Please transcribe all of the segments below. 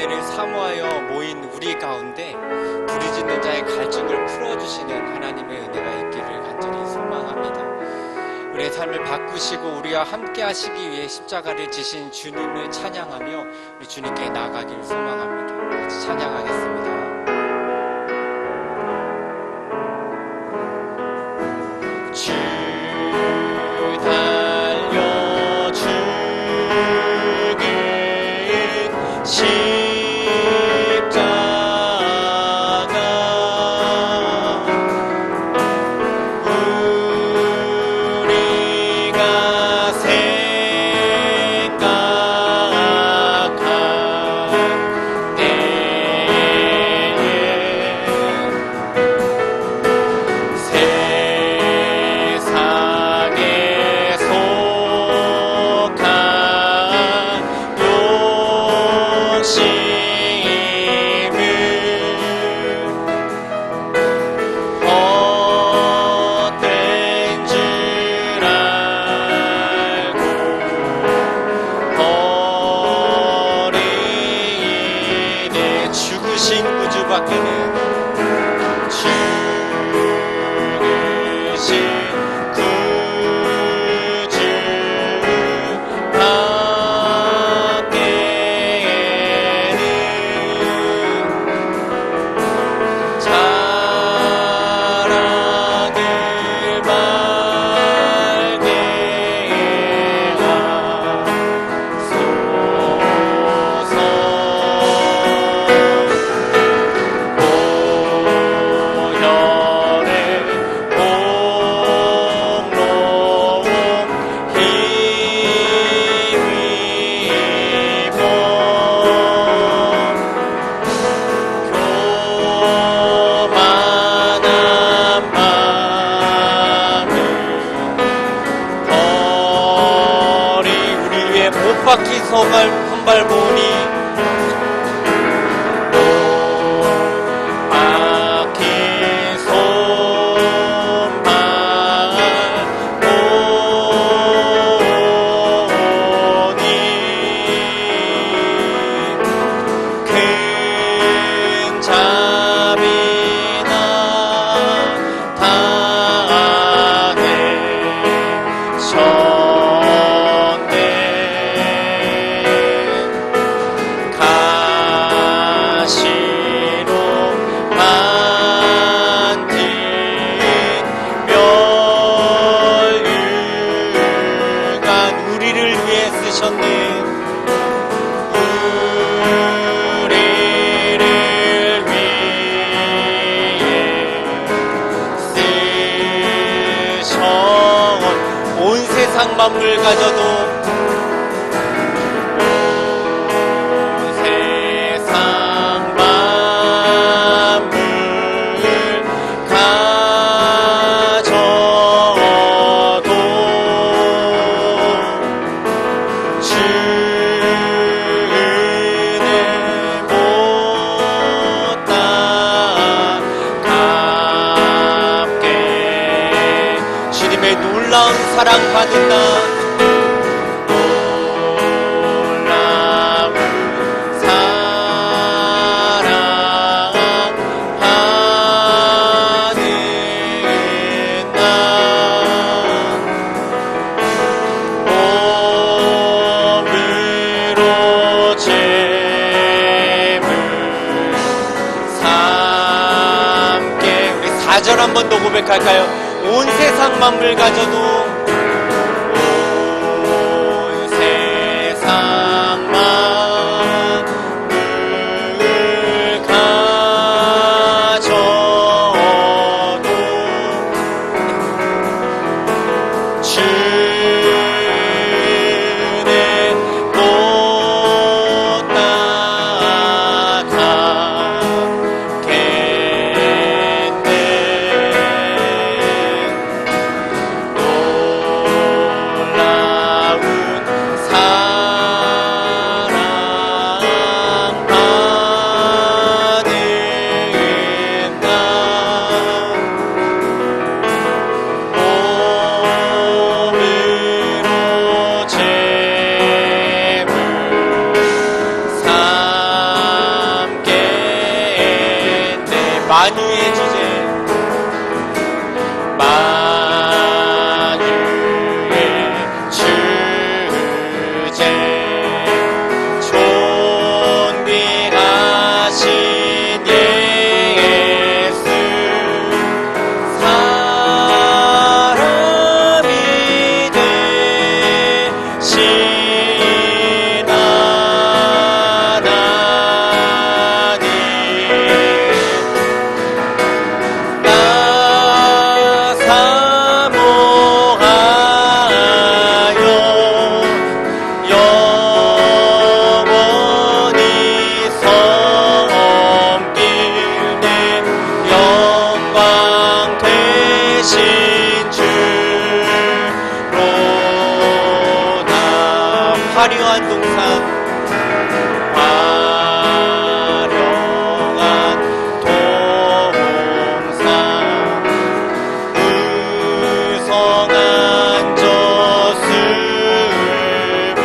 은혜를 사모하여 모인 우리 가운데 부르짖는 자의 갈증을 풀어주시는 하나님의 은혜가 있기를 간절히 소망합니다. 우리의 삶을 바꾸시고 우리와 함께 하시기 위해 십자가를 지신 주님을 찬양하며 우리 주님께 나아가기를 소망합니다. 같이 찬양하겠습니다. 주 달려 죽은 십자가 우리가 생각할 때에 세상에 속한 욕심을 헛된 줄 알고 버리니 죽으신 구주밖에는 죽으신 구주 밖에는 자랑을 말게 못 박힌 손발 한발 보니 못 박힌 손발 보니 큰 자비나 당하셨네. 가시로 만든 멸류관 우리를 위해 쓰셨네. 우리를 위해 쓰셔온 온 세상 만물 가져도 놀라운 사랑 받는다. 놀라운 사랑 받는다. 몸으로 죄물 삼게 우리 4절 한 번 더 고백할까요? 온 세상 만물 가져도 온 세상 만물 가져도 주는 못 나가겠네. 화려한 동산, 화려한 동산, 무성한 젖을 보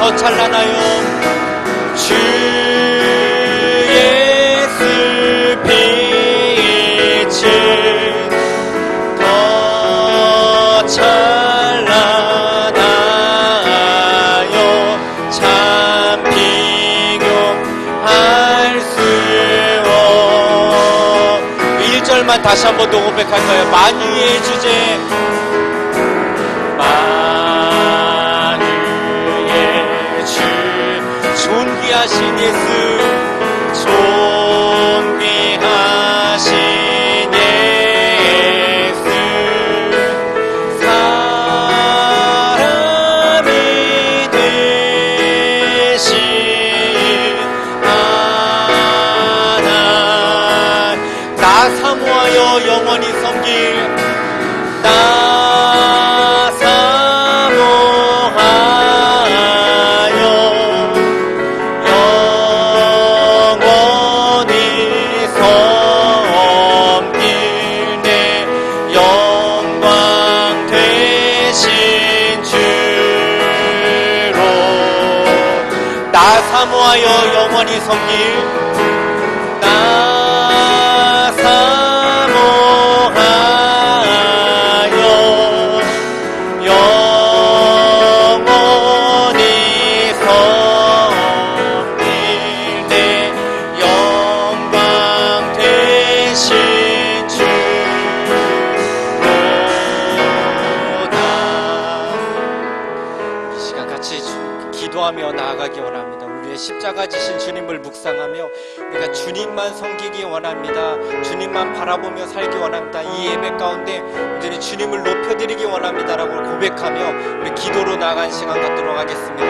더 찬란하여 주의 빛이 더 찬란하여 참 비교할 수 없. 1절만 다시 한번 더 고백할까요? 만유의 주제, 존귀하신 예수, 존귀하신 예수, 사람이 되신 하나님, 나 사모하여 영원히 섬길, 나 사모하여 영원히 섬길, 나 사모하여 영원히 섬길 내 영광 되신 주로다. 이 시간 같이 기도하며 나아가기 원합니다. 십자가 지신 주님을 묵상하며 우리가 주님만 섬기기 원합니다. 주님만 바라보며 살기 원합니다. 이 예배 가운데 우리는 주님을 높여드리기 원합니다라고 고백하며 우리 기도로 나아간 시간 갖도록 하겠습니다.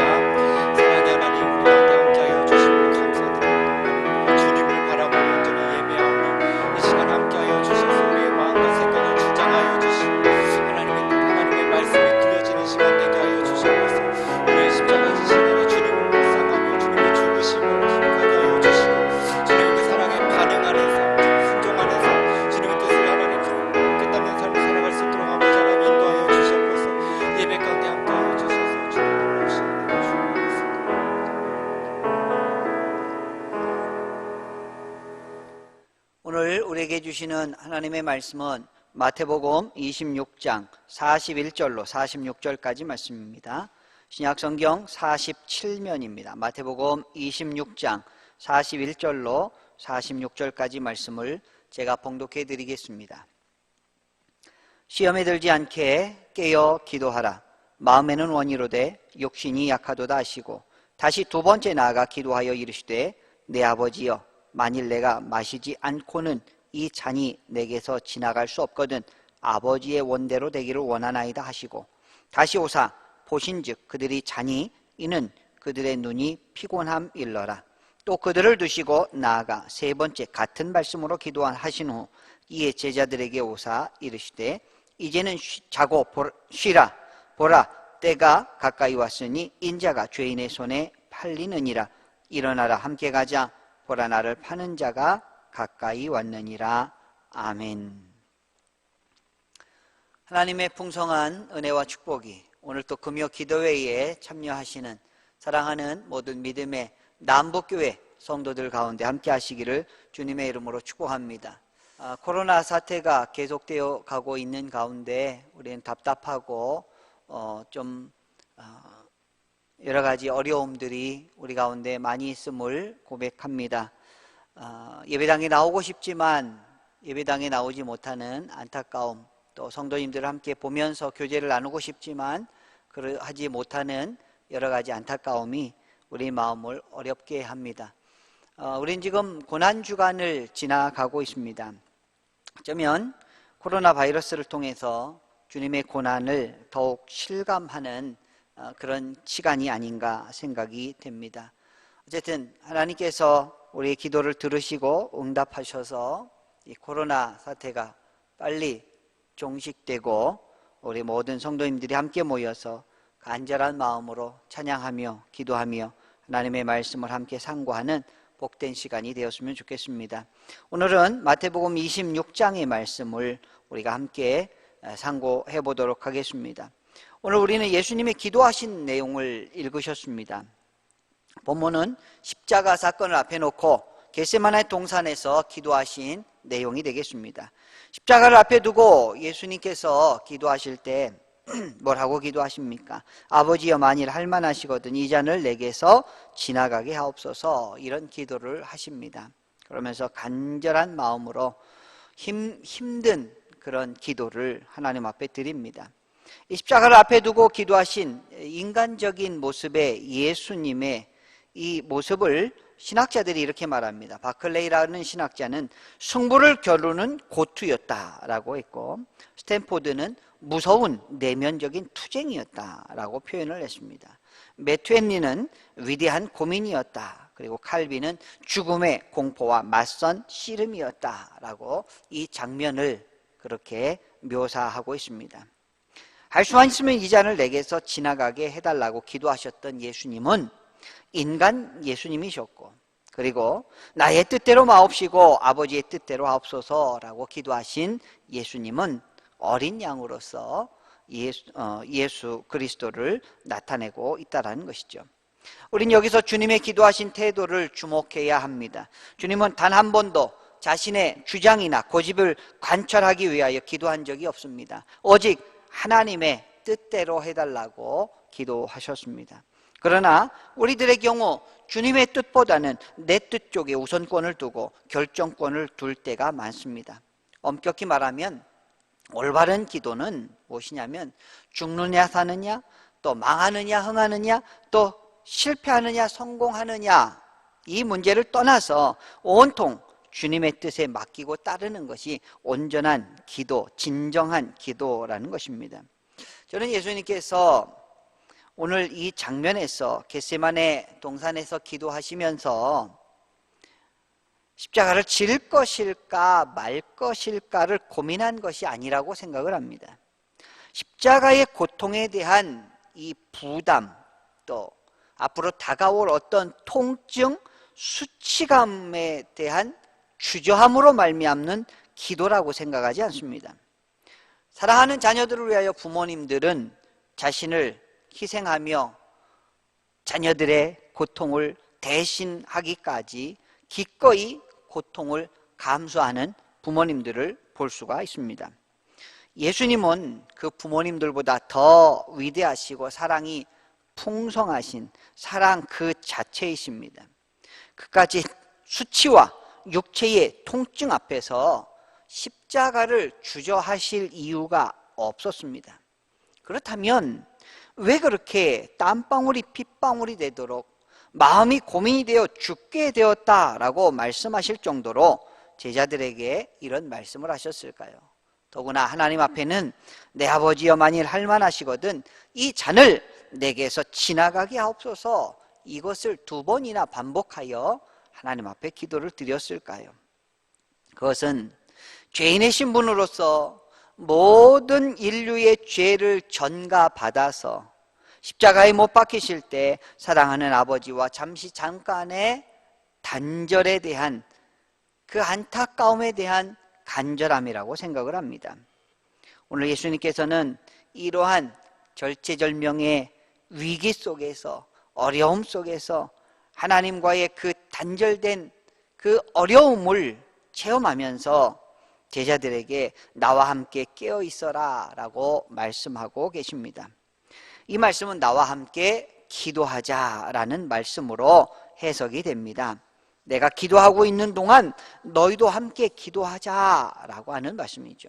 사랑의 하나님, 우리 가운데 함께하여 주시고 감사드립니다. 주님을 바라보며 온전히 예배하며 이 시간 함께하여 주셔서 우리의 마음과 생각을 주장하여 주시고 하나님의 말씀이 들려지는 시간 되게 하여 주시옵소서. 우리의 십자가 지신 하나님 주님을 주시고 하게 하여 주시고 주님의 그 사랑에 반응하는 삶, 순종하는 삶, 주님의 뜻을 하나님 깨닫는 삶을 살아갈 수 있도록 아버지 하나님 인도하여 주시옵소서. 예배 가운데 함께하여 주셔서 주님을 오시는 주님이었습니다. 오늘 우리에게 주시는 하나님의 말씀은 마태복음 26장 41절로 46절까지 말씀입니다. 신약성경 47면입니다. 마태복음 26장 41절로 46절까지 말씀을 제가 봉독해 드리겠습니다. 시험에 들지 않게 깨어 기도하라. 마음에는 원이로되 육신이 약하도다 하시고 다시 두 번째 나아가 기도하여 이르시되 내 아버지여, 만일 내가 마시지 않고는 이 잔이 내게서 지나갈 수 없거든 아버지의 원대로 되기를 원하나이다 하시고 다시 오사 보신즉 그들이 자니 이는 그들의 눈이 피곤함일러라. 또 그들을 두시고 나아가 세 번째 같은 말씀으로 기도하신 후 이에 제자들에게 오사 이르시되 이제는 자고 쉬라. 보라, 때가 가까이 왔으니 인자가 죄인의 손에 팔리느니라. 일어나라, 함께 가자. 보라, 나를 파는 자가 가까이 왔느니라. 아멘. 하나님의 풍성한 은혜와 축복이 오늘 또 금요 기도회에 참여하시는 사랑하는 모든 믿음의 남북교회 성도들 가운데 함께 하시기를 주님의 이름으로 축복합니다. 코로나 사태가 계속되어 가고 있는 가운데 우리는 답답하고 여러 가지 어려움들이 우리 가운데 많이 있음을 고백합니다. 예배당에 나오고 싶지만 예배당에 나오지 못하는 안타까움, 또 성도님들 함께 보면서 교제를 나누고 싶지만 그러하지 못하는 여러 가지 안타까움이 우리 마음을 어렵게 합니다. 우린 지금 고난주간을 지나가고 있습니다. 어쩌면 코로나 바이러스를 통해서 주님의 고난을 더욱 실감하는 그런 시간이 아닌가 생각이 됩니다. 어쨌든 하나님께서 우리의 기도를 들으시고 응답하셔서 이 코로나 사태가 빨리 종식되고 우리 모든 성도님들이 함께 모여서 간절한 마음으로 찬양하며 기도하며 하나님의 말씀을 함께 상고하는 복된 시간이 되었으면 좋겠습니다. 오늘은 마태복음 26장의 말씀을 우리가 함께 상고해 보도록 하겠습니다. 오늘 우리는 예수님의 기도하신 내용을 읽으셨습니다. 본문은 십자가 사건을 앞에 놓고 겟세마네 동산에서 기도하신 내용이 되겠습니다. 십자가를 앞에 두고 예수님께서 기도하실 때 뭐라고 기도하십니까? 아버지여, 만일 할만하시거든 이 잔을 내게서 지나가게 하옵소서, 이런 기도를 하십니다. 그러면서 간절한 마음으로 힘든 그런 기도를 하나님 앞에 드립니다. 이 십자가를 앞에 두고 기도하신 인간적인 모습의 예수님의 이 모습을 신학자들이 이렇게 말합니다. 바클레이라는 신학자는 승부를 겨루는 고투였다라고 했고, 스탠포드는 무서운 내면적인 투쟁이었다라고 표현을 했습니다. 매투앤리는 위대한 고민이었다. 그리고 칼빈은 죽음의 공포와 맞선 씨름이었다라고 이 장면을 그렇게 묘사하고 있습니다. 할 수만 있으면 이 잔을 내게서 지나가게 해달라고 기도하셨던 예수님은 인간 예수님이셨고, 그리고 나의 뜻대로 마옵시고 아버지의 뜻대로 하옵소서라고 기도하신 예수님은 어린 양으로서 예수 그리스도를 나타내고 있다는 것이죠. 우린 여기서 주님의 기도하신 태도를 주목해야 합니다. 주님은 단 한 번도 자신의 주장이나 고집을 관철하기 위하여 기도한 적이 없습니다. 오직 하나님의 뜻대로 해달라고 기도하셨습니다. 그러나 우리들의 경우 주님의 뜻보다는 내 뜻 쪽에 우선권을 두고 결정권을 둘 때가 많습니다. 엄격히 말하면 올바른 기도는 무엇이냐면 죽느냐 사느냐, 또 망하느냐 흥하느냐, 또 실패하느냐 성공하느냐, 이 문제를 떠나서 온통 주님의 뜻에 맡기고 따르는 것이 온전한 기도, 진정한 기도라는 것입니다. 저는 예수님께서 오늘 이 장면에서 겟세마네 동산에서 기도하시면서 십자가를 질 것일까 말 것일까를 고민한 것이 아니라고 생각을 합니다. 십자가의 고통에 대한 이 부담, 또 앞으로 다가올 어떤 통증, 수치감에 대한 주저함으로 말미암는 기도라고 생각하지 않습니다. 사랑하는 자녀들을 위하여 부모님들은 자신을 희생하며 자녀들의 고통을 대신하기까지 기꺼이 고통을 감수하는 부모님들을 볼 수가 있습니다. 예수님은 그 부모님들보다 더 위대하시고 사랑이 풍성하신 사랑 그 자체이십니다. 그까지 수치와 육체의 통증 앞에서 십자가를 주저하실 이유가 없었습니다. 그렇다면 왜 그렇게 땀방울이 핏방울이 되도록 마음이 고민이 되어 죽게 되었다라고 말씀하실 정도로 제자들에게 이런 말씀을 하셨을까요? 더구나 하나님 앞에는 내 아버지여, 만일 할만하시거든 이 잔을 내게서 지나가게 하옵소서, 이것을 2번이나 반복하여 하나님 앞에 기도를 드렸을까요? 그것은 죄인의 신분으로서 모든 인류의 죄를 전가받아서 십자가에 못 박히실 때 사랑하는 아버지와 잠깐의 단절에 대한 그 안타까움에 대한 간절함이라고 생각을 합니다. 오늘 예수님께서는 이러한 절체절명의 위기 속에서, 어려움 속에서 하나님과의 그 단절된 그 어려움을 체험하면서 제자들에게 나와 함께 깨어 있어라 라고 말씀하고 계십니다. 이 말씀은 나와 함께 기도하자라는 말씀으로 해석이 됩니다. 내가 기도하고 있는 동안 너희도 함께 기도하자라고 하는 말씀이죠.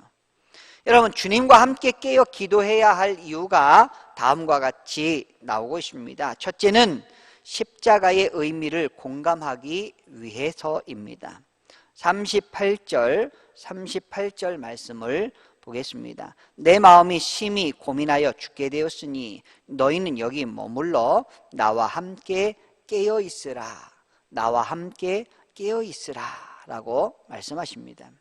여러분, 주님과 함께 깨어 기도해야 할 이유가 다음과 같이 나오고 있습니다. 첫째는 십자가의 의미를 공감하기 위해서입니다. 38절 말씀을 보겠습니다. 내 마음이 심히 고민하여 죽게 되었으니 너희는 여기 머물러 나와 함께 깨어 있으라. 나와 함께 깨어 있으라 라고 말씀하십니다.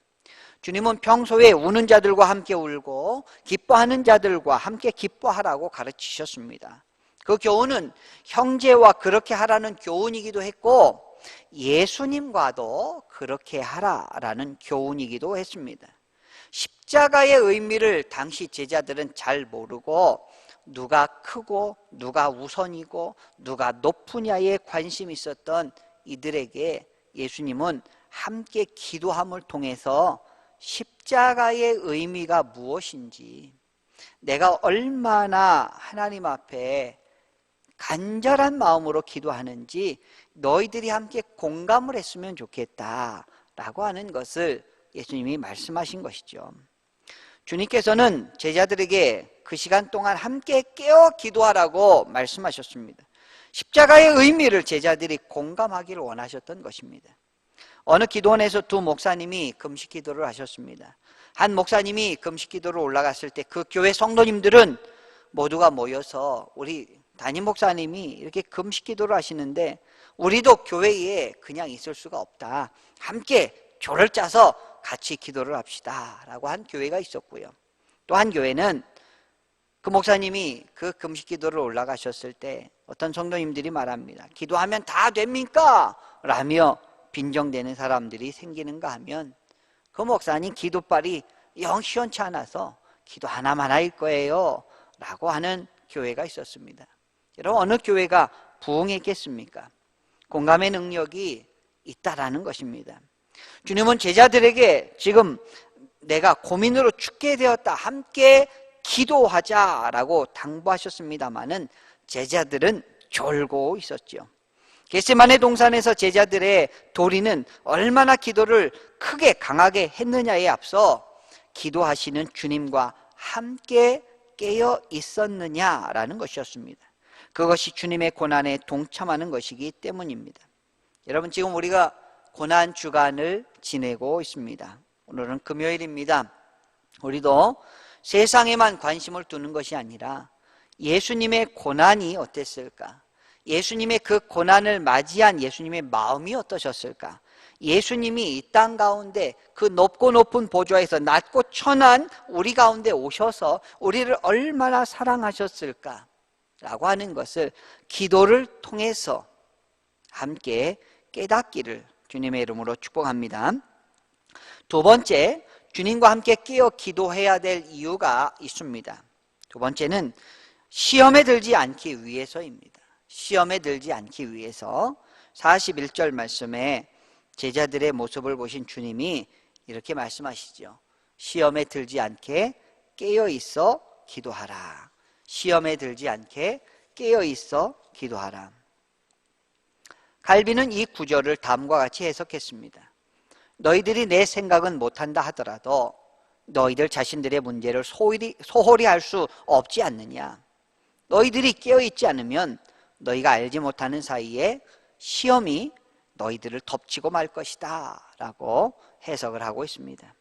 주님은 평소에 우는 자들과 함께 울고 기뻐하는 자들과 함께 기뻐하라고 가르치셨습니다. 그 교훈은 형제와 그렇게 하라는 교훈이기도 했고 예수님과도 그렇게 하라라는 교훈이기도 했습니다. 십자가의 의미를 당시 제자들은 잘 모르고 누가 크고 누가 우선이고 누가 높으냐에 관심이 있었던 이들에게 예수님은 함께 기도함을 통해서 십자가의 의미가 무엇인지, 내가 얼마나 하나님 앞에 간절한 마음으로 기도하는지 너희들이 함께 공감을 했으면 좋겠다라고 하는 것을 예수님이 말씀하신 것이죠. 주님께서는 제자들에게 그 시간 동안 함께 깨어 기도하라고 말씀하셨습니다. 십자가의 의미를 제자들이 공감하기를 원하셨던 것입니다. 어느 기도원에서 두 목사님이 금식 기도를 하셨습니다. 한 목사님이 금식 기도를 올라갔을 때 그 교회 성도님들은 모두가 모여서 우리 담임 목사님이 이렇게 금식 기도를 하시는데 우리도 교회에 그냥 있을 수가 없다. 함께 조를 짜서 같이 기도를 합시다 라고 한 교회가 있었고요. 또 한 교회는 그 목사님이 그 금식 기도를 올라가셨을 때 어떤 성도님들이 말합니다. 기도하면 다 됩니까? 라며 빈정대는 사람들이 생기는가 하면 그 목사님 기도빨이 영 시원치 않아서 기도 하나만 할 거예요 라고 하는 교회가 있었습니다. 여러분, 어느 교회가 부흥했겠습니까? 공감의 능력이 있다라는 것입니다. 주님은 제자들에게 지금 내가 고민으로 죽게 되었다, 함께 기도하자라고 당부하셨습니다마는 제자들은 졸고 있었죠. 겟세마네 동산에서 제자들의 도리는 얼마나 기도를 크게 강하게 했느냐에 앞서 기도하시는 주님과 함께 깨어 있었느냐라는 것이었습니다. 그것이 주님의 고난에 동참하는 것이기 때문입니다. 여러분, 지금 우리가 고난 주간을 지내고 있습니다. 오늘은 금요일입니다. 우리도 세상에만 관심을 두는 것이 아니라 예수님의 고난이 어땠을까? 예수님의 그 고난을 맞이한 예수님의 마음이 어떠셨을까? 예수님이 이 땅 가운데 그 높고 높은 보좌에서 낮고 천한 우리 가운데 오셔서 우리를 얼마나 사랑하셨을까? 라고 하는 것을 기도를 통해서 함께 깨닫기를 주님의 이름으로 축복합니다. 두 번째, 주님과 함께 깨어 기도해야 될 이유가 있습니다. 두 번째는 시험에 들지 않기 위해서입니다. 시험에 들지 않기 위해서 41절 말씀에 제자들의 모습을 보신 주님이 이렇게 말씀하시죠. 시험에 들지 않게 깨어 있어 기도하라. 시험에 들지 않게 깨어 있어 기도하라. 갈비는 이 구절을 다음과 같이 해석했습니다. 너희들이 내 생각은 못한다 하더라도 너희들 자신들의 문제를 소홀히 할 수 없지 않느냐. 너희들이 깨어있지 않으면 너희가 알지 못하는 사이에 시험이 너희들을 덮치고 말 것이다 라고 해석을 하고 있습니다.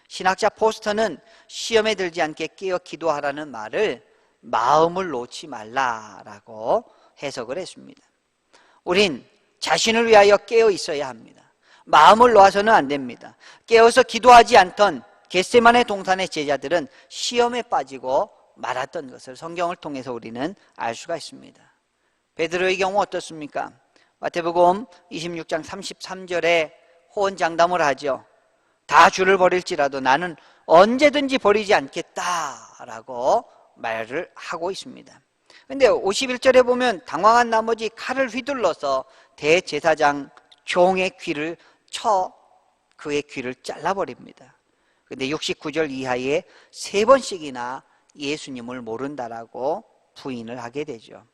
신학자 포스터는 시험에 들지 않게 깨어 기도하라는 말을 마음을 놓지 말라라고 해석을 했습니다. 우린 자신을 위하여 깨어 있어야 합니다. 마음을 놓아서는 안 됩니다. 깨어서 기도하지 않던 겟세마네 동산의 제자들은 시험에 빠지고 말았던 것을 성경을 통해서 우리는 알 수가 있습니다. 베드로의 경우 어떻습니까? 마태복음 26장 33절에 호언장담을 하죠. 다 주를 버릴지라도 나는 언제든지 버리지 않겠다라고 말을 하고 있습니다. 근데 51절에 보면 당황한 나머지 칼을 휘둘러서 대제사장 종의 귀를 쳐 그의 귀를 잘라버립니다. 근데 69절 이하에 3번씩이나 예수님을 모른다라고 부인을 하게 되죠.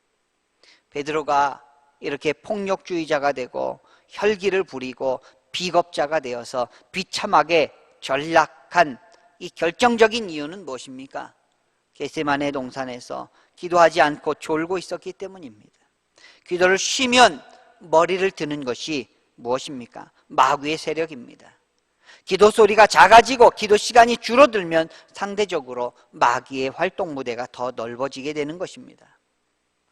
베드로가 이렇게 폭력주의자가 되고 혈기를 부리고 비겁자가 되어서 비참하게 전락한 이 결정적인 이유는 무엇입니까? 겟세마네 동산에서 기도하지 않고 졸고 있었기 때문입니다. 기도를 쉬면 머리를 드는 것이 무엇입니까? 마귀의 세력입니다. 기도 소리가 작아지고 기도 시간이 줄어들면 상대적으로 마귀의 활동 무대가 더 넓어지게 되는 것입니다.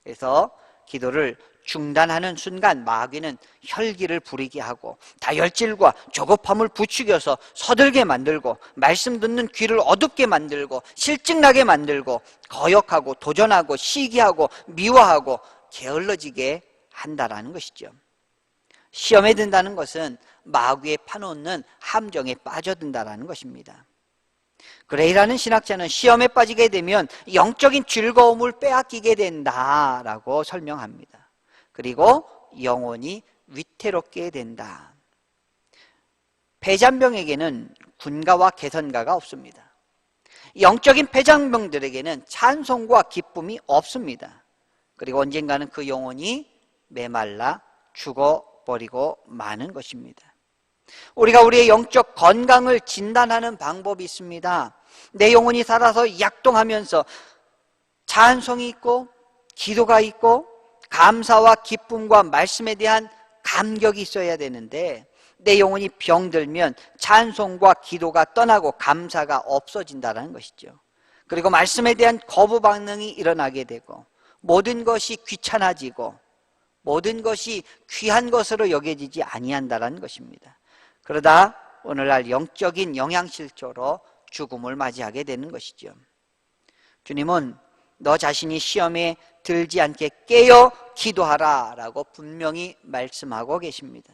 그래서 기도를 중단하는 순간 마귀는 혈기를 부리게 하고 다혈질과 조급함을 부추겨서 서들게 만들고 말씀 듣는 귀를 어둡게 만들고 실증나게 만들고 거역하고 도전하고 시기하고 미워하고 게을러지게 한다라는 것이죠. 시험에 든다는 것은 마귀의 파놓는 함정에 빠져든다라는 것입니다. 그레이라는 신학자는 시험에 빠지게 되면 영적인 즐거움을 빼앗기게 된다라고 설명합니다. 그리고 영혼이 위태롭게 된다. 폐잔병에게는 군가와 개선가가 없습니다. 영적인 폐잔병들에게는 찬송과 기쁨이 없습니다. 그리고 언젠가는 그 영혼이 메말라 죽어버리고 마는 것입니다. 우리가 우리의 영적 건강을 진단하는 방법이 있습니다. 내 영혼이 살아서 약동하면서 찬송이 있고 기도가 있고 감사와 기쁨과 말씀에 대한 감격이 있어야 되는데 내 영혼이 병들면 찬송과 기도가 떠나고 감사가 없어진다는 것이죠. 그리고 말씀에 대한 거부 반응이 일어나게 되고 모든 것이 귀찮아지고 모든 것이 귀한 것으로 여겨지지 아니한다는 것입니다. 그러다 오늘날 영적인 영양실조로 죽음을 맞이하게 되는 것이죠. 주님은 너 자신이 시험에 들지 않게 깨어 기도하라 라고 분명히 말씀하고 계십니다.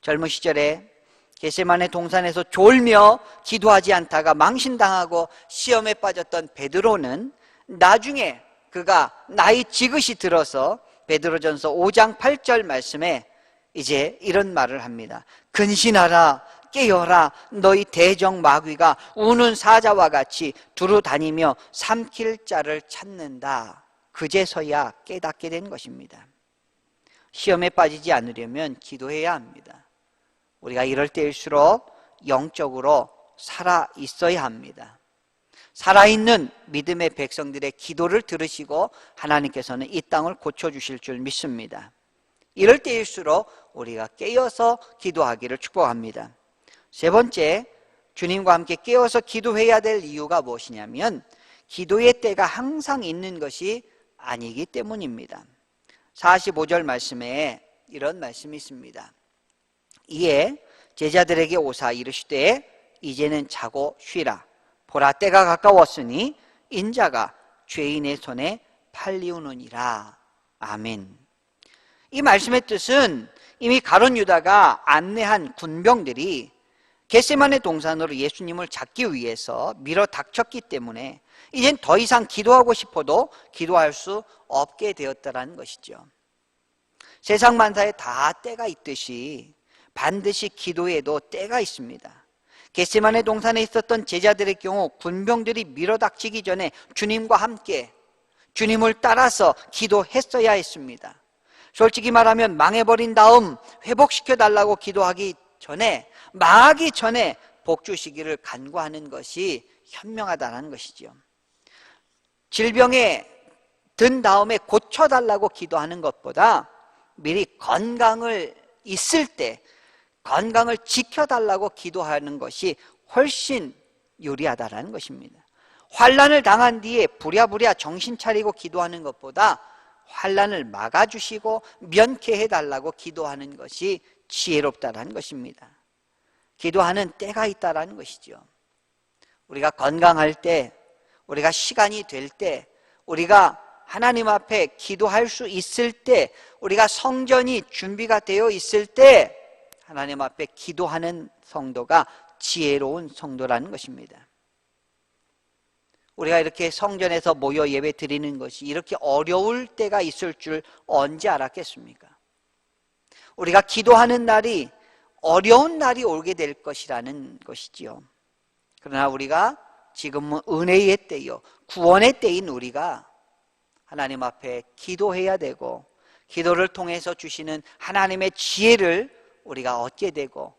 젊은 시절에 겟세마네 동산에서 졸며 기도하지 않다가 망신당하고 시험에 빠졌던 베드로는 나중에 그가 나이 지긋이 들어서 베드로전서 5장 8절 말씀에 이제 이런 말을 합니다. 근신하라, 깨어라, 너희 대적 마귀가 우는 사자와 같이 두루 다니며 삼킬 자를 찾는다. 그제서야 깨닫게 된 것입니다. 시험에 빠지지 않으려면 기도해야 합니다. 우리가 이럴 때일수록 영적으로 살아 있어야 합니다. 살아있는 믿음의 백성들의 기도를 들으시고 하나님께서는 이 땅을 고쳐주실 줄 믿습니다. 이럴 때일수록 우리가 깨어서 기도하기를 축복합니다. 세 번째, 주님과 함께 깨어서 기도해야 될 이유가 무엇이냐면 기도의 때가 항상 있는 것이 아니기 때문입니다. 45절 말씀에 이런 말씀이 있습니다. 이에 제자들에게 오사 이르시되 이제는 자고 쉬라. 보라 때가 가까웠으니 인자가 죄인의 손에 팔리우느니라. 아멘. 이 말씀의 뜻은 이미 가룟 유다가 안내한 군병들이 겟세마네 동산으로 예수님을 잡기 위해서 밀어 닥쳤기 때문에 이젠 더 이상 기도하고 싶어도 기도할 수 없게 되었다는 것이죠. 세상 만사에 다 때가 있듯이 반드시 기도에도 때가 있습니다. 겟세마네 동산에 있었던 제자들의 경우 군병들이 밀어닥치기 전에 주님과 함께 주님을 따라서 기도했어야 했습니다. 솔직히 말하면 망해버린 다음 회복시켜달라고 기도하기 전에 망하기 전에 복 주시기를 간구하는 것이 현명하다는 것이죠. 질병에 든 다음에 고쳐달라고 기도하는 것보다 미리 건강을 있을 때 건강을 지켜달라고 기도하는 것이 훨씬 유리하다는 것입니다. 환난을 당한 뒤에 부랴부랴 정신 차리고 기도하는 것보다 환난을 막아주시고 면케해달라고 기도하는 것이 지혜롭다는 것입니다. 기도하는 때가 있다는 것이죠. 우리가 건강할 때, 우리가 시간이 될 때, 우리가 하나님 앞에 기도할 수 있을 때, 우리가 성전이 준비가 되어 있을 때 하나님 앞에 기도하는 성도가 지혜로운 성도라는 것입니다. 우리가 이렇게 성전에서 모여 예배 드리는 것이 이렇게 어려울 때가 있을 줄 언제 알았겠습니까? 우리가 기도하는 날이 어려운 날이 오게 될 것이라는 것이지요. 그러나 우리가 지금은 은혜의 때요, 구원의 때인 우리가 하나님 앞에 기도해야 되고, 기도를 통해서 주시는 하나님의 지혜를 우리가 얻게 되고,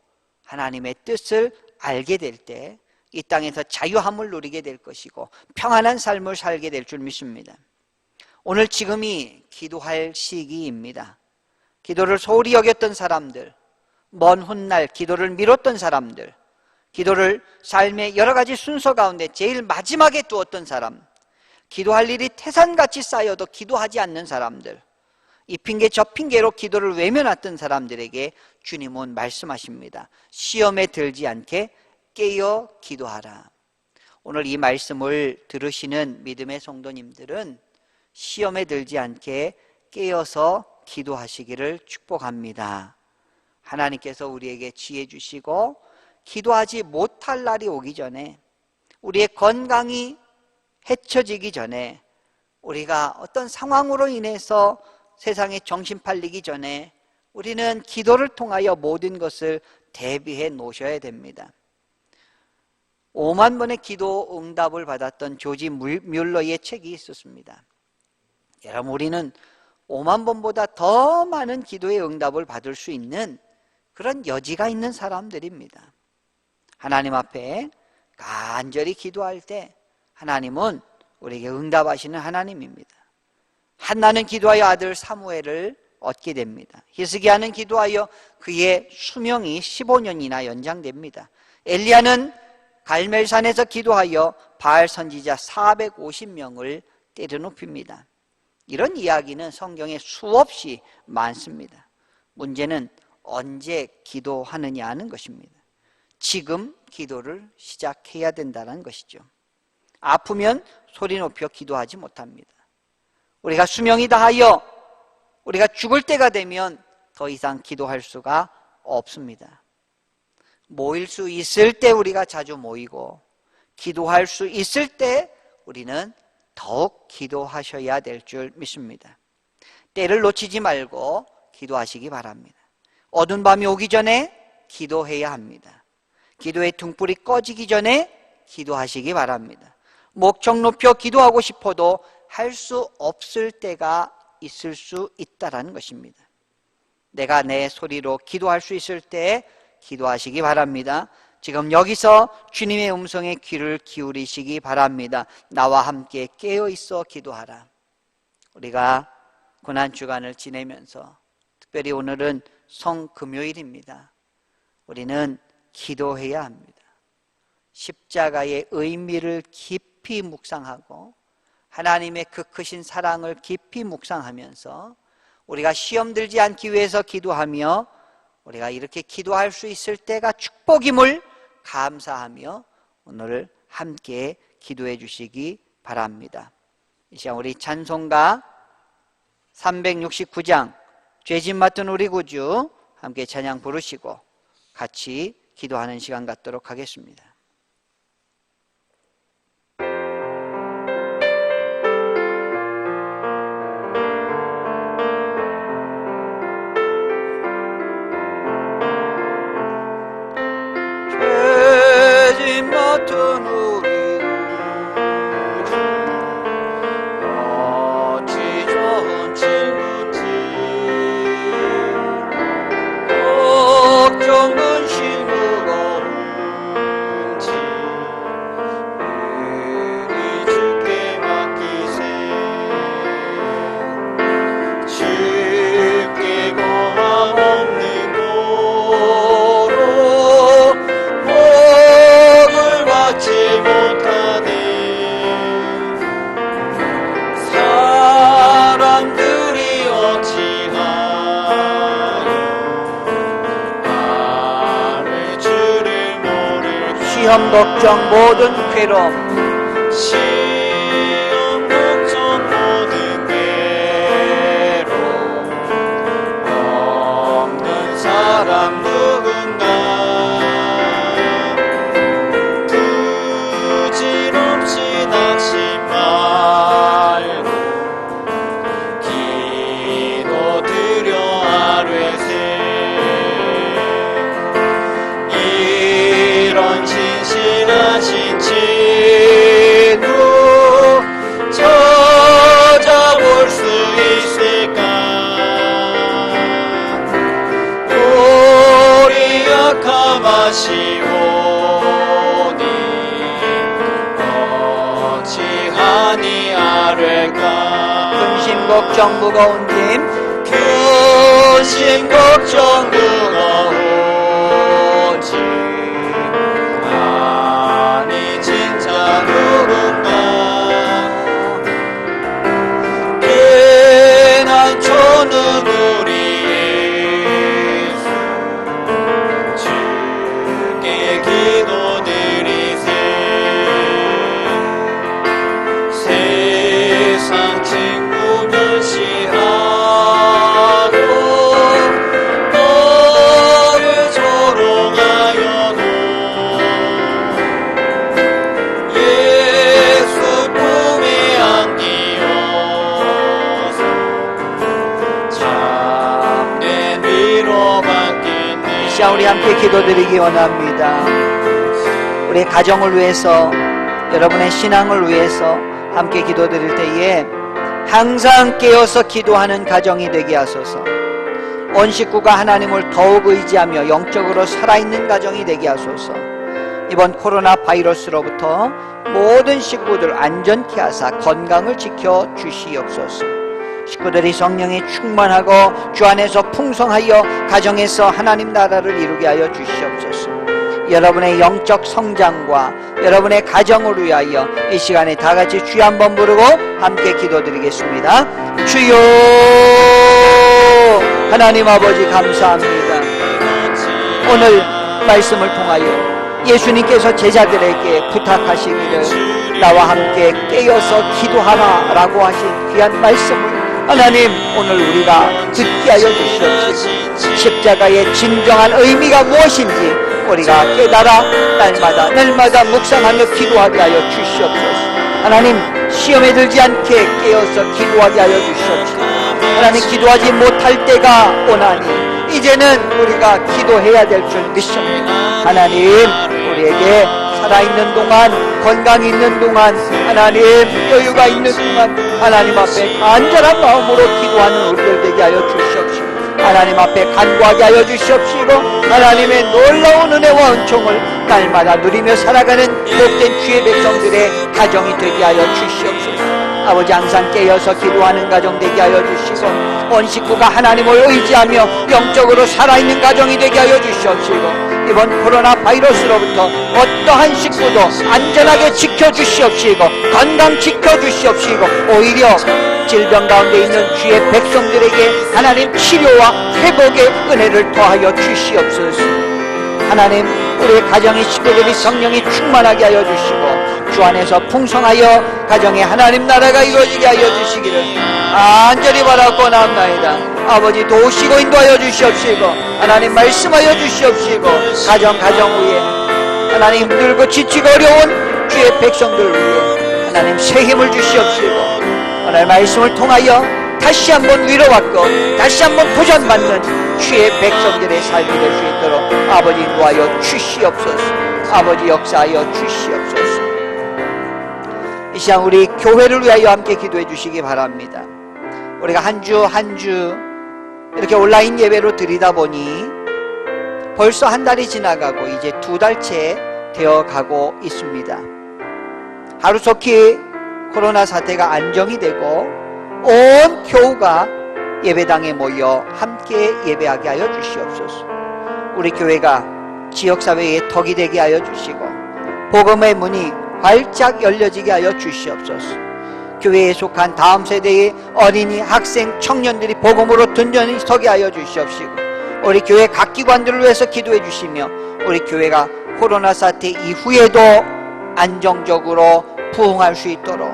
하나님의 뜻을 알게 될 때 이 땅에서 자유함을 누리게 될 것이고 평안한 삶을 살게 될 줄 믿습니다. 오늘 지금이 기도할 시기입니다. 기도를 소홀히 여겼던 사람들, 먼 훗날 기도를 미뤘던 사람들, 기도를 삶의 여러 가지 순서 가운데 제일 마지막에 두었던 사람, 기도할 일이 태산같이 쌓여도 기도하지 않는 사람들, 이 핑계 저 핑계로 기도를 외면했던 사람들에게 주님은 말씀하십니다. 시험에 들지 않게 깨어 기도하라. 오늘 이 말씀을 들으시는 믿음의 성도님들은 시험에 들지 않게 깨어서 기도하시기를 축복합니다. 하나님께서 우리에게 지혜 주시고 기도하지 못할 날이 오기 전에, 우리의 건강이 해쳐지기 전에, 우리가 어떤 상황으로 인해서 세상에 정신 팔리기 전에 우리는 기도를 통하여 모든 것을 대비해 놓으셔야 됩니다. 5만 번의 기도 응답을 받았던 조지 뮬러의 책이 있었습니다. 여러분, 우리는 5만 번보다 더 많은 기도의 응답을 받을 수 있는 그런 여지가 있는 사람들입니다. 하나님 앞에 간절히 기도할 때 하나님은 우리에게 응답하시는 하나님입니다. 한나는 기도하여 아들 사무엘을 얻게 됩니다. 히스기야는 기도하여 그의 수명이 15년이나 연장됩니다. 엘리야는 갈멜산에서 기도하여 바알 선지자 450명을 때려눕힙니다. 이런 이야기는 성경에 수없이 많습니다. 문제는 언제 기도하느냐 하는 것입니다. 지금 기도를 시작해야 된다는 것이죠. 아프면 소리 높여 기도하지 못합니다. 우리가 수명이 다하여 우리가 죽을 때가 되면 더 이상 기도할 수가 없습니다. 모일 수 있을 때 우리가 자주 모이고 기도할 수 있을 때 우리는 더욱 기도하셔야 될 줄 믿습니다. 때를 놓치지 말고 기도하시기 바랍니다. 어두운 밤이 오기 전에 기도해야 합니다. 기도의 등불이 꺼지기 전에 기도하시기 바랍니다. 목청 높여 기도하고 싶어도 할 수 없을 때가 있을 수 있다는 것입니다. 내가 내 소리로 기도할 수 있을 때 기도하시기 바랍니다. 지금 여기서 주님의 음성에 귀를 기울이시기 바랍니다. 나와 함께 깨어있어 기도하라. 우리가 고난주간을 지내면서 특별히 오늘은 성금요일입니다. 우리는 기도해야 합니다. 십자가의 의미를 깊이 묵상하고 하나님의 그 크신 사랑을 깊이 묵상하면서 우리가 시험 들지 않기 위해서 기도하며 우리가 이렇게 기도할 수 있을 때가 축복임을 감사하며 오늘 함께 기도해 주시기 바랍니다. 이 시간 우리 찬송가 369장 죄짐 맡은 우리 구주 함께 찬양 부르시고 같이 기도하는 시간 갖도록 하겠습니다. 죄짐 맡은 우리 어찌 좋은 친구지 걱정 근심 무거운지 미리 주께 맡기세 쉽게 고함 없는 고로 복을 받지 못하네 사람들이 어찌하여 나를 주를 모를까 시험 걱정 모든 괴로움 시험 걱정 모든 괴로움 없는 사람 누군가 걱정 무거운 짐 큰 짐 걱정 무거운 짐 아니 진짜 누군가 괜한 초는 우리 예수 주께 기도드리세 세상 친구 멸시하고 너를 조롱하여도 예수 품에 안기어서 참된 위로받겠네. 이 시간 우리 함께 기도드리기 원합니다. 우리 가정을 위해서, 여러분의 신앙을 위해서 함께 기도드릴 때에 항상 깨어서 기도하는 가정이 되게 하소서. 온 식구가 하나님을 더욱 의지하며 영적으로 살아있는 가정이 되게 하소서. 이번 코로나 바이러스로부터 모든 식구들 안전케 하사 건강을 지켜 주시옵소서. 식구들이 성령에 충만하고 주 안에서 풍성하여 가정에서 하나님 나라를 이루게 하여 주시옵소서. 여러분의 영적 성장과 여러분의 가정을 위하여 이 시간에 다 같이 주여 한번 부르고 함께 기도드리겠습니다. 주여 하나님 아버지 감사합니다. 오늘 말씀을 통하여 예수님께서 제자들에게 부탁하시기를 나와 함께 깨어서 기도하라라고 하신 귀한 말씀을 하나님 오늘 우리가 듣게 하여 주시옵소서. 십자가의 진정한 의미가 무엇인지 우리가 깨달아 날마다 묵상하며 기도하게 하여 주시옵소서. 하나님 시험에 들지 않게 깨어서 기도하게 하여 주시옵소서. 하나님 기도하지 못할 때가 오나니 이제는 우리가 기도해야 될 줄 믿습니다. 하나님 우리에게 살아있는 동안 건강이 있는 동안 하나님 여유가 있는 동안 하나님 앞에 간절한 마음으로 기도하는 우리들 되게 하여 주시옵시고 하나님 앞에 간구하게 하여 주시옵시고 하나님의 놀라운 은혜와 은총을 날마다 누리며 살아가는 복된 주의 백성들의 가정이 되게 하여 주시옵소서. 아버지 항상 깨어서 기도하는 가정 되게 하여 주시고 온 식구가 하나님을 의지하며 영적으로 살아있는 가정이 되게 하여 주시옵시고 이번 코로나 바이러스로부터 어떠한 식구도 안전하게 지켜주시옵시고 건강 지켜주시옵시고 오히려 질병 가운데 있는 주의 백성들에게 하나님 치료와 회복의 은혜를 더하여 주시옵소서. 하나님 우리의 가정의 식구들이 성령이 충만하게 하여 주시고 주 안에서 풍성하여 가정의 하나님 나라가 이루어지게 하여 주시기를 간절히 바라고 나옵나이다. 아버지 도우시고 인도하여 주시옵시고 하나님 말씀하여 주시옵시고 가정 위에 하나님 힘들고 지치고 어려운 주의 백성들 위해 하나님 새 힘을 주시옵시고 오늘 말씀을 통하여 다시 한번 위로받고 다시 한번 도전받는 주의 백성들의 삶이 될 수 있도록 아버지 인도하여 주시옵소서. 아버지 역사하여 주시옵소서. 이 시간 우리 교회를 위하여 함께 기도해 주시기 바랍니다. 우리가 한 주 이렇게 온라인 예배로 드리다 보니 벌써 한 달이 지나가고 이제 2달째 되어 가고 있습니다. 하루속히 코로나 사태가 안정이 되고 온 교우가 예배당에 모여 함께 예배하게 하여 주시옵소서. 우리 교회가 지역사회의 덕이 되게 하여 주시고 복음의 문이 활짝 열려지게 하여 주시옵소서. 교회에 속한 다음 세대의 어린이, 학생, 청년들이 복음으로 든든히 서게 하여 주시옵시고 우리 교회 각 기관들을 위해서 기도해 주시며 우리 교회가 코로나 사태 이후에도 안정적으로 부흥할 수 있도록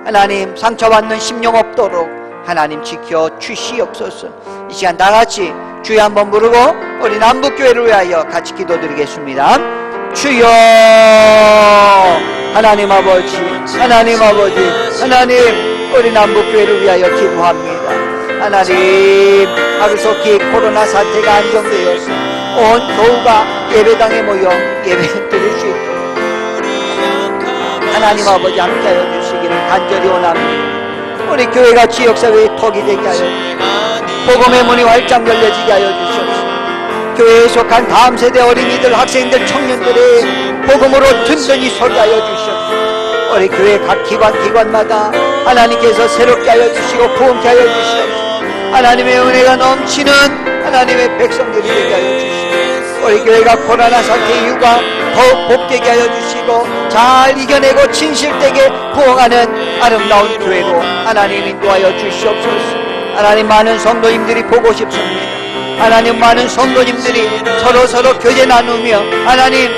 하나님 상처받는 심령 없도록 하나님 지켜 주시옵소서. 이 시간 다 같이 주여 한번 부르고 우리 남북교회를 위하여 같이 기도드리겠습니다. 주여 하나님 아버지 하나님 우리 남북교회를 위하여 기도합니다. 하나님 하루속히 코로나 사태가 안정되어서 온 교우가 예배당에 모여 예배 드릴 수 있도록 하나님 아버지 함께하여 주시기를 간절히 원합니다. 우리 교회가 지역사회의 덕이 되게 하여 복음의 문이 활짝 열려지게 하여 주시옵소서. 교회에 속한 다음 세대 어린이들, 학생들, 청년들의 복음으로 든든히 서게 하여 주시옵소서. 우리 교회 각 기관마다 하나님께서 새롭게 하여 주시고 부흥케 하여 주시옵소서. 하나님의 은혜가 넘치는 하나님의 백성들이 되게 하여 주시고, 우리 교회가 코로나 사태 이후가 더욱 복되게 하여 주시고 잘 이겨내고 진실되게 부흥하는 아름다운 교회로 하나님 인도하여 주시옵소서. 하나님, 많은 성도님들이 보고 싶습니다. 하나님, 많은 성도님들이 서로 교제 나누며 하나님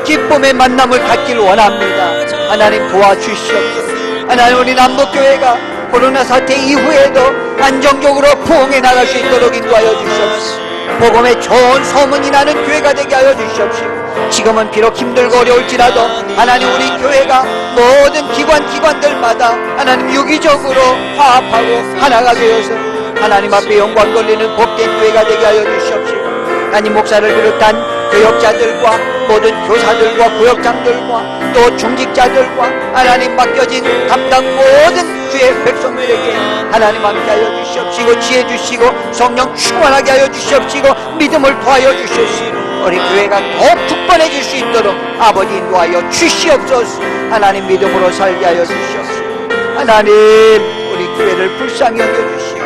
기쁨의 만남을 갖기를 원합니다. 하나님, 도와주시옵소서. 하나님, 우리 남북교회가 코로나 사태 이후에도 안정적으로 부흥해 나갈 수 있도록 인도하여 주시옵소서. 복음의 좋은 소문이 나는 교회가 되게 하여 주시옵시고, 지금은 비록 힘들고 어려울지라도 하나님, 우리 교회가 모든 기관들마다 하나님 유기적으로 화합하고 하나가 되어서 하나님 앞에 영광 돌리는 복된 교회가 되게 하여 주시옵시고, 하나님, 목사를 비롯한 교역자들과 모든 교사들과 구역장들과 또 중직자들과 하나님 맡겨진 담당 모든 주의 백성들에게 하나님 함께하여 주시옵시고, 지혜 주시고 성령 충만하게 하여 주시옵시고, 믿음을 더하여 주시옵시고, 우리 교회가 더욱 굳건해질 수 있도록 아버지 인도하여 주시옵소서. 하나님, 믿음으로 살게 하여 주시옵시고, 하나님, 우리 교회를 불쌍히 여겨주시고,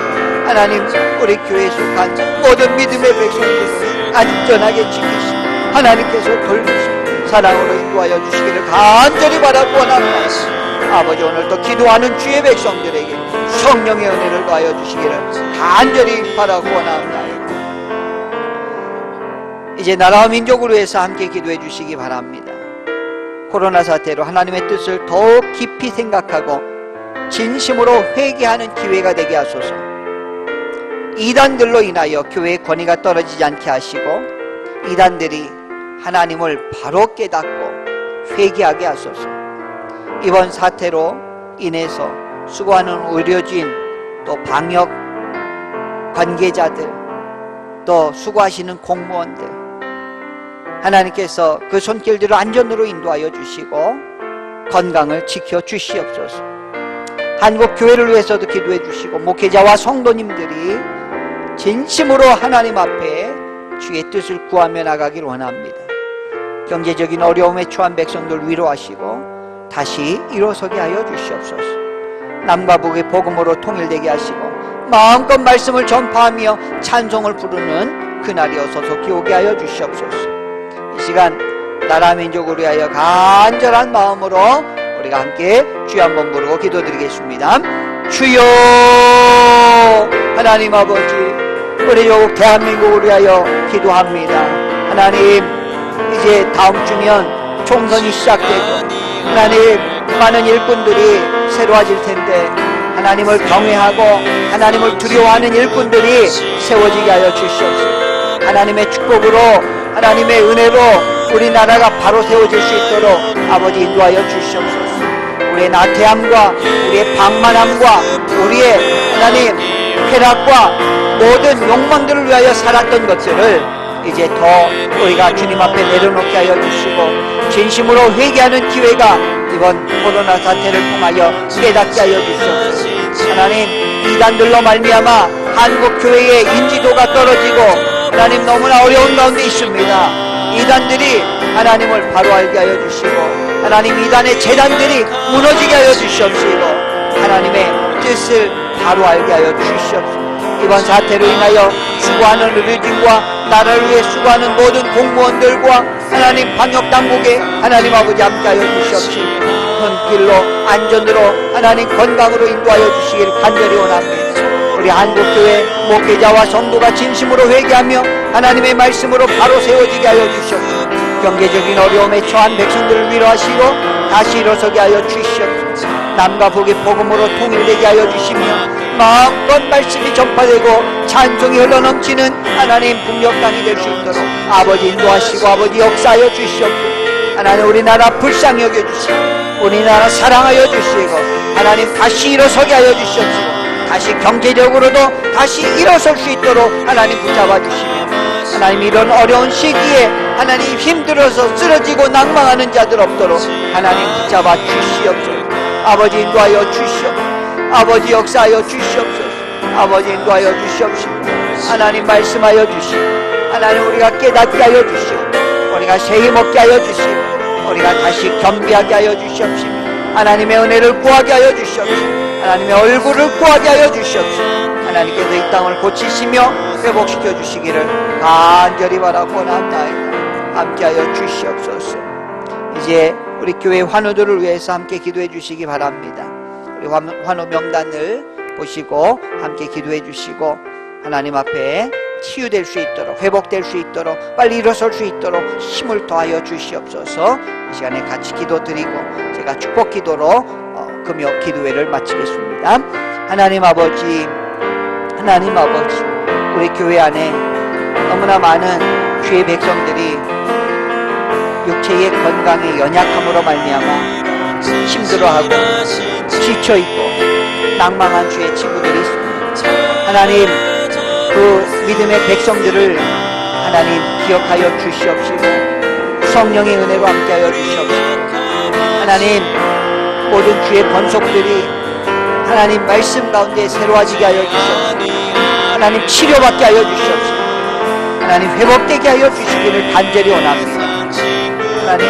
하나님, 우리 교회에 속한 모든 믿음의 백성들을 안전하게 지키시고 하나님께서 돌보시고 사랑으로 인도하여 주시기를 간절히 바라고 원합니다. 아버지, 오늘도 기도하는 주의 백성들에게 성령의 은혜를 더하여 주시기를 간절히 바라고 원합니다. 이제 나라와 민족을 위해서 함께 기도해 주시기 바랍니다. 코로나 사태로 하나님의 뜻을 더욱 깊이 생각하고 진심으로 회개하는 기회가 되게 하소서. 이단들로 인하여 교회의 권위가 떨어지지 않게 하시고, 이단들이 하나님을 바로 깨닫고 회개하게 하소서. 이번 사태로 인해서 수고하는 의료진, 또 방역 관계자들, 또 수고하시는 공무원들, 하나님께서 그 손길들을 안전으로 인도하여 주시고 건강을 지켜 주시옵소서. 한국 교회를 위해서도 기도해 주시고, 목회자와 성도님들이 진심으로 하나님 앞에 주의 뜻을 구하며 나가길 원합니다. 경제적인 어려움에 처한 백성들 위로하시고 다시 일어서게 하여 주시옵소서. 남과 북의 복음으로 통일되게 하시고 마음껏 말씀을 전파하며 찬송을 부르는 그날이 어서서 기오게 하여 주시옵소서. 이 시간 나라 민족을 위하여 간절한 마음으로 우리가 함께 주여 한번 부르고 기도드리겠습니다. 주여, 하나님 아버지, 우리 조국 대한민국을 위하여 기도합니다. 하나님, 이제 다음 주면 총선이 시작되고 하나님, 많은 일꾼들이 새로워질 텐데 하나님을 경외하고 하나님을 두려워하는 일꾼들이 세워지게 하여 주시옵소서. 하나님의 축복으로, 하나님의 은혜로 우리나라가 바로 세워질 수 있도록 아버지 인도하여 주시옵소서. 우리의 나태함과 우리의 방만함과 우리의 하나님 쾌락과 모든 욕망들을 위하여 살았던 것들을 이제 더 우리가 주님 앞에 내려놓게 하여 주시고 진심으로 회개하는 기회가 이번 코로나 사태를 통하여 깨닫게 하여 주시옵소서. 하나님, 이단들로 말미암아 한국 교회의 인지도가 떨어지고 하나님 너무나 어려운 가운데 있습니다. 이단들이 하나님을 바로 알게 하여 주시고 하나님, 이단의 재단들이 무너지게 하여 주시옵시고 하나님의 뜻을 바로 알게 하여 주시옵소서. 이번 사태로 인하여 수고하는 의료진과 나라를 위해 수고하는 모든 공무원들과 하나님 방역당국에 하나님 아버지 함께하여 주시옵시고 손길로 안전으로 하나님 건강으로 인도하여 주시기를 간절히 원합니다. 우리 한국교회 목회자와 성도가 진심으로 회개하며 하나님의 말씀으로 바로 세워지게 하여 주시옵소서. 경제적인 어려움에 처한 백성들을 위로하시고 다시 일어서게 하여 주시옵소서. 남과 북의 복음으로 통일되게 하여 주시며 마음껏 말씀이 전파되고 찬송이 흘러넘치는 하나님 북녘땅이 될 수 있도록 아버지 인도하시고 아버지 역사하여 주시옵소서. 하나님, 우리나라 불쌍히 여겨주시고 우리나라 사랑하여 주시고 하나님 다시 일어서게 하여 주시옵시고 다시 경제적으로도 다시 일어설 수 있도록 하나님 붙잡아 주시며 하나님, 이런 어려운 시기에 하나님 힘들어서 쓰러지고 낭망하는 자들 없도록 하나님 붙잡아 주시옵소서. 아버지 인도하여 주시옵소서. 아버지 역사하여 주시옵소서. 아버지 인도하여 주시옵시고 하나님 말씀하여 주시고 하나님, 우리가 깨닫게 하여 주시고 우리가 새 힘 얻게 하여 주시고 우리가 다시 겸비하게 하여 주시옵시며 하나님의 은혜를 구하게 하여 주시옵소서. 하나님의 얼굴을 구하게 하여 주시옵소서. 하나님께서 이 땅을 고치시며 회복시켜 주시기를 간절히 바라고 원합니다. 함께하여 주시옵소서. 이제 우리 교회 환우들을 위해서 함께 기도해 주시기 바랍니다. 우리 환우 명단을 보시고 함께 기도해 주시고 하나님 앞에 치유될 수 있도록, 회복될 수 있도록, 빨리 일어설 수 있도록 힘을 더하여 주시옵소서. 이 시간에 같이 기도드리고 제가 축복 기도로 금요 기도회를 마치겠습니다. 하나님 아버지, 우리 교회 안에 너무나 많은 주의 백성들이 육체의 건강의 연약함으로 말미암아 힘들어하고 지쳐있고 낭망한 주의 친구들이 있습니다. 하나님, 그 믿음의 백성들을 하나님 기억하여 주시옵시고 성령의 은혜로 함께하여 주시옵시고 하나님, 모든 주의 번속들이 하나님 말씀 가운데 새로워지게 하여 주시옵시고 하나님 치료받게 하여 주시옵시고 하나님 회복되게 하여 주시기를 간절히 원합니다. 하나님,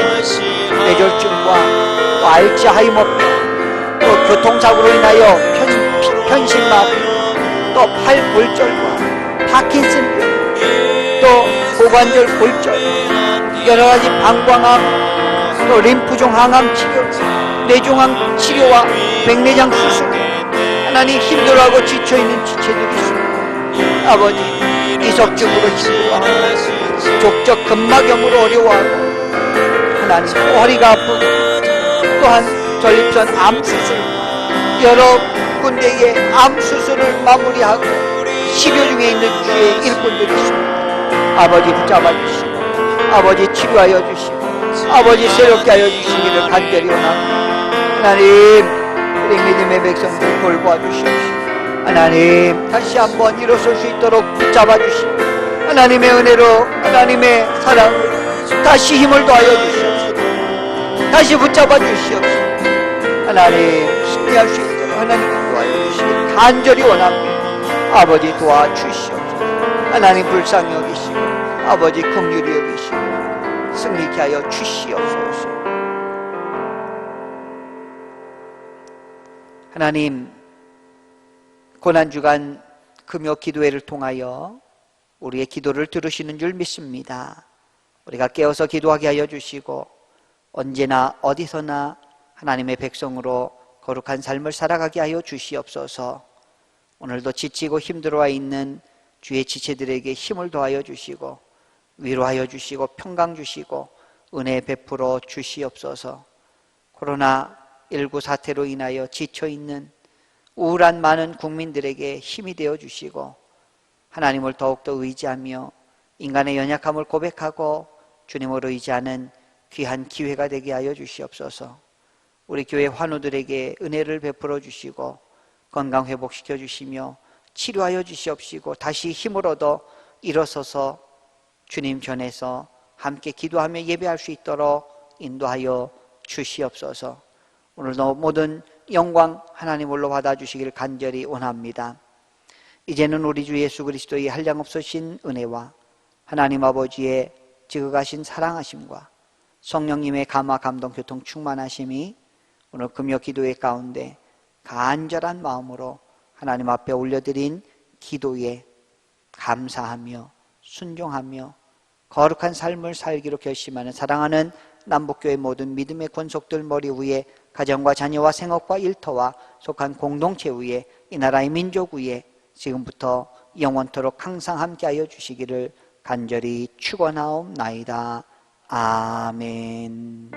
뇌졸중과 또 알츠하이머병, 또 교통사고로 인하여 편식마비, 또 팔골절과 파킨슨병, 또 고관절 골절, 여러가지 방광암, 또 림프종 항암 치료, 뇌종암 치료와 백내장 수술, 하나님 힘들어하고 지쳐있는 지체들이 있습니다. 아버지, 이석증으로 힘들어하고 족적 근막염으로 어려워하고 하나님 허리가 아프고 또한 전립선 암수술, 여러 군데의 암수술을 마무리하고 치료 중에 있는 주의 일꾼들이 있습니다. 아버지 붙잡아 주시고 아버지 치료하여 주시고 아버지 새롭게 하여 주시기를 간절히 원합니다. 하나님, 우리 믿음의 백성들 돌보아 주시옵시고 하나님, 다시 한번 일어설 수 있도록 붙잡아 주시고 하나님의 은혜로 하나님의 사랑으로 다시 힘을 더하여 주시옵소서. 다시 붙잡아 주시옵소서. 하나님, 승리할 수 있도록 하나님 도와여 주시길 간절히 원합니다. 아버지 도와주시옵소서. 하나님 불쌍히 여기시고 아버지 긍휼히 여기시고 승리케 하여 주시옵소서. 하나님, 고난주간 금요 기도회를 통하여 우리의 기도를 들으시는 줄 믿습니다. 우리가 깨어서 기도하게 하여 주시고 언제나 어디서나 하나님의 백성으로 거룩한 삶을 살아가게 하여 주시옵소서. 오늘도 지치고 힘들어와 있는 주의 지체들에게 힘을 더하여 주시고 위로하여 주시고 평강 주시고 은혜 베풀어 주시옵소서. 코로나19 사태로 인하여 지쳐있는 우울한 많은 국민들에게 힘이 되어 주시고 하나님을 더욱더 의지하며 인간의 연약함을 고백하고 주님을 의지하는 귀한 기회가 되게 하여 주시옵소서. 우리 교회 환우들에게 은혜를 베풀어 주시고 건강 회복시켜 주시며 치료하여 주시옵시고 다시 힘을 얻어 일어서서 주님 전에서 함께 기도하며 예배할 수 있도록 인도하여 주시옵소서. 오늘도 모든 영광 하나님으로 받아주시기를 간절히 원합니다. 이제는 우리 주 예수 그리스도의 한량없으신 은혜와 하나님 아버지의 지극하신 사랑하심과 성령님의 감화 감동 교통 충만하심이 오늘 금요 기도회 가운데 간절한 마음으로 하나님 앞에 올려드린 기도에 감사하며 순종하며 거룩한 삶을 살기로 결심하는 사랑하는 남북교회 모든 믿음의 권속들 머리 위에 가정과 자녀와 생업과 일터와 속한 공동체 위에 이 나라의 민족 위에 지금부터 영원토록 항상 함께하여 주시기를 간절히 축원하옵나이다. 아멘.